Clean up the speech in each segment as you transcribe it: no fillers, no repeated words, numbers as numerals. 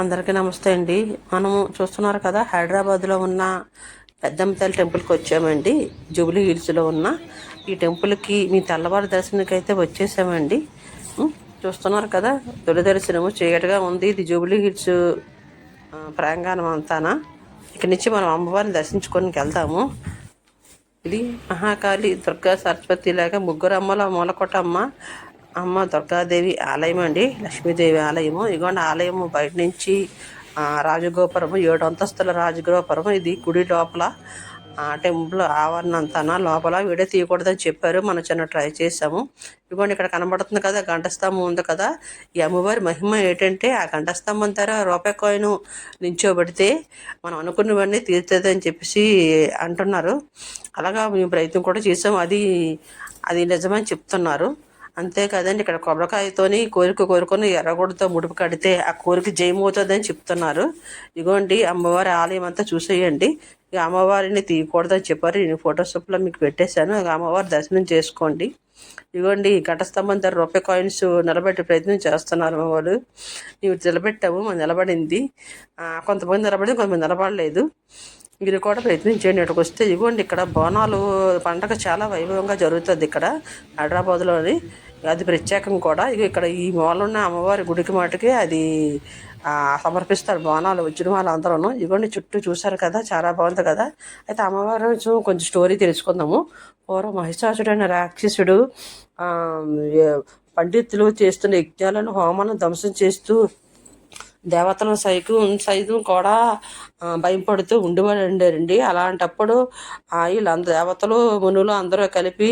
అందరికీ నమస్తే అండి. మనము చూస్తున్నారు కదా, హైదరాబాద్లో ఉన్న పెద్దమ్మ తల్లి టెంపుల్కి వచ్చామండి. జూబ్లీ హిల్స్లో ఉన్న ఈ టెంపుల్కి మీ తెల్లవారు దర్శనానికి అయితే వచ్చేసామండి. చూస్తున్నారు కదా, తొలి దర్శనము చీకటిగా ఉంది. ఇది జూబ్లీ హిల్స్ ప్రాంగణం అంతానా. ఇక్కడి నుంచి మనం అమ్మవారిని దర్శించుకొని వెళ్తాము. ఇది మహాకాళి దుర్గా సరస్వతి లాగా ముగ్గురు అమ్మల మూలకొట్టమ్మ అమ్మ దుర్గాదేవి ఆలయం అండి, లక్ష్మీదేవి ఆలయము. ఇదిగోండి ఆలయము బయట నుంచి రాజగోపురము, 7 అంతస్తుల రాజగోపురం. ఇది గుడి లోపల టెంపుల్ ఆవరణ అంతానా. లోపల వీడియో తీయకూడదని చెప్పారు, మనం చిన్న ట్రై చేసాము. ఇదిగోండి ఇక్కడ కనబడుతుంది కదా, గంటస్తంభం ఉంది కదా. ఈ అమ్మవారి మహిమ ఏంటంటే, ఆ గంటస్తంభం ధర రూపాయి కాయిన్ నించోబెడితే మనం అనుకున్నవన్నీ తీరుతుంది అని చెప్పేసి అంటున్నారు. అలాగా మేము ప్రయత్నం కూడా చేసాము, అది నిజమని చెప్తున్నారు. అంతేకాదండి, ఇక్కడ కొబ్బరికాయతోని కోరుకొని ఎర్రగొడ్డతో ముడుపు కడితే ఆ కోరిక జయమవుతుందని చెప్తున్నారు. ఇగోండి అమ్మవారి ఆలయం అంతా చూసేయండి. ఇక అమ్మవారిని తీయకూడదని చెప్పారు. నేను ఫోటోషాప్లో మీకు పెట్టేశాను. అమ్మవారి దర్శనం చేసుకోండి. ఇదిగోండి ఘటస్తంభం దగ్గర రూపాయి కాయిన్స్ నిలబెట్టే ప్రయత్నం చేస్తున్నారు మా వాళ్ళు. మేము నిలబెట్టాము, మనం నిలబడింది. కొంతమంది నిలబడింది, కొంతమంది నిలబడలేదు. మీరు కూడా ప్రయత్నించండి. ఇక్కడికి వస్తే ఇదిగోండి, ఇక్కడ బోనాలు పండగ చాలా వైభవంగా జరుగుతుంది ఇక్కడ హైదరాబాద్లోని. అది ప్రత్యేకం కూడా. ఇక్కడ ఈ మూలన్న అమ్మవారి గుడికి మాటకి అది సమర్పిస్తారు బోనాలు వచ్చిన వాళ్ళందరూ. ఇదిగోండి చుట్టూ చూశారు కదా, చాలా బాగుంది కదా. అయితే అమ్మవారు కొంచెం స్టోరీ తెలుసుకుందాము. పూర్వం మహిషాసుడైన రాక్షసుడు పండితులు చేస్తున్న యజ్ఞాలను హోమాలను ధ్వంసం చేస్తూ దేవతల సైతం కూడా భయపడుతూ ఉండేవారండి. అలాంటప్పుడు వీళ్ళందరూ దేవతలు మునులు అందరూ కలిపి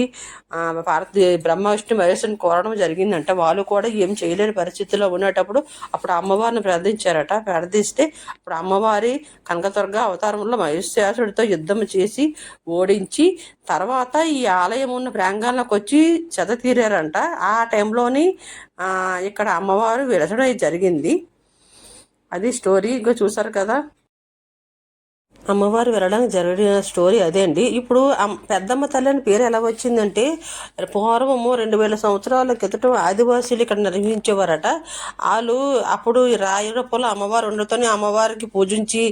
బ్రహ్మ విష్ణు మహేశ్వరుని కోరడం జరిగిందంట. వాళ్ళు కూడా ఏం చేయలేని పరిస్థితిలో ఉండేటప్పుడు అప్పుడు అమ్మవారిని ప్రార్థించారట. ప్రార్థిస్తే అప్పుడు అమ్మవారి కనకదుర్గ అవతారంలో మహిషాసుడితో యుద్ధం చేసి ఓడించి తర్వాత ఈ ఆలయం ఉన్న ప్రాంగణంలోకి వచ్చి తీరారంట. ఆ టైంలోని ఇక్కడ అమ్మవారు విరచడం జరిగింది. అది స్టోరీ. ఇంకా చూసారు కదా, అమ్మవారు వెళ్ళడానికి జరిగిన స్టోరీ అదే అండి. ఇప్పుడు పెద్దమ్మ తల్లి అని పేరు ఎలా వచ్చిందంటే, పూర్వము 2000 సంవత్సరాల క్రితం ఆదివాసీలు ఇక్కడ నిర్వహించేవారట. వాళ్ళు అప్పుడు రాయరపూల అమ్మవారు ఉండటంతో అమ్మవారికి పూజించి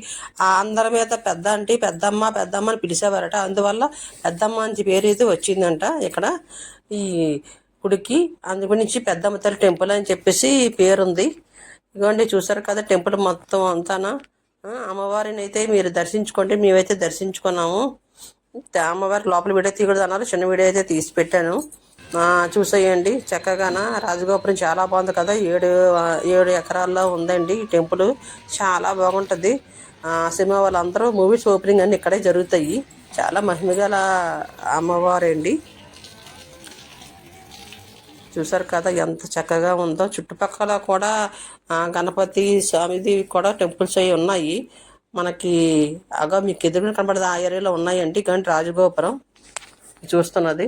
అందరి మీద పెద్దమ్మ అని పిలిచేవారట. అందువల్ల పెద్దమ్మ అని పేరు అయితే వచ్చిందంట ఇక్కడ ఈ గుడికి. అందుగురించి పెద్దమ్మ తల్లి టెంపుల్ అని చెప్పేసి పేరుంది. ఇదిగోండి చూసారు కదా, టెంపుల్ మొత్తం అంతానా. అమ్మవారిని అయితే మీరు దర్శించుకోండి. మేమైతే దర్శించుకున్నాము. అమ్మవారి లోపల వీడియో తీయకూడదు అన్నారు, చిన్న వీడియో అయితే తీసి పెట్టాను, చూసేయండి. చక్కగాన రాజగోపురం చాలా బాగుంది కదా. 7 ఎకరాల్లో ఉందండి ఈ టెంపుల్. చాలా బాగుంటుంది. సినిమా వాళ్ళందరూ మూవీస్ ఓపెనింగ్ అన్నీ ఇక్కడే జరుగుతాయి. చాలా మహిమగల అమ్మవారండి. చూసారు కదా ఎంత చక్కగా ఉందో. చుట్టుపక్కల కూడా గణపతి స్వామిది కూడా టెంపుల్స్ అవి ఉన్నాయి మనకి. మీకు ఎదురుగా కనబడదు ఆ ఏరియాలో ఉన్నాయండి. కానీ రాజగోపురం చూస్తున్నది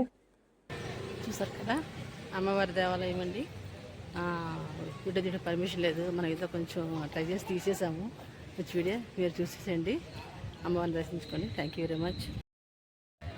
చూసారు కదా, అమ్మవారి దేవాలయం అండి. వీడియో తీయడం పర్మిషన్ లేదు, మనకైతే కొంచెం ట్రై చేసి తీసేసాము. వీడియో మీరు చూసేసండి, అమ్మవారిని దర్శించుకోండి. Thank you very much.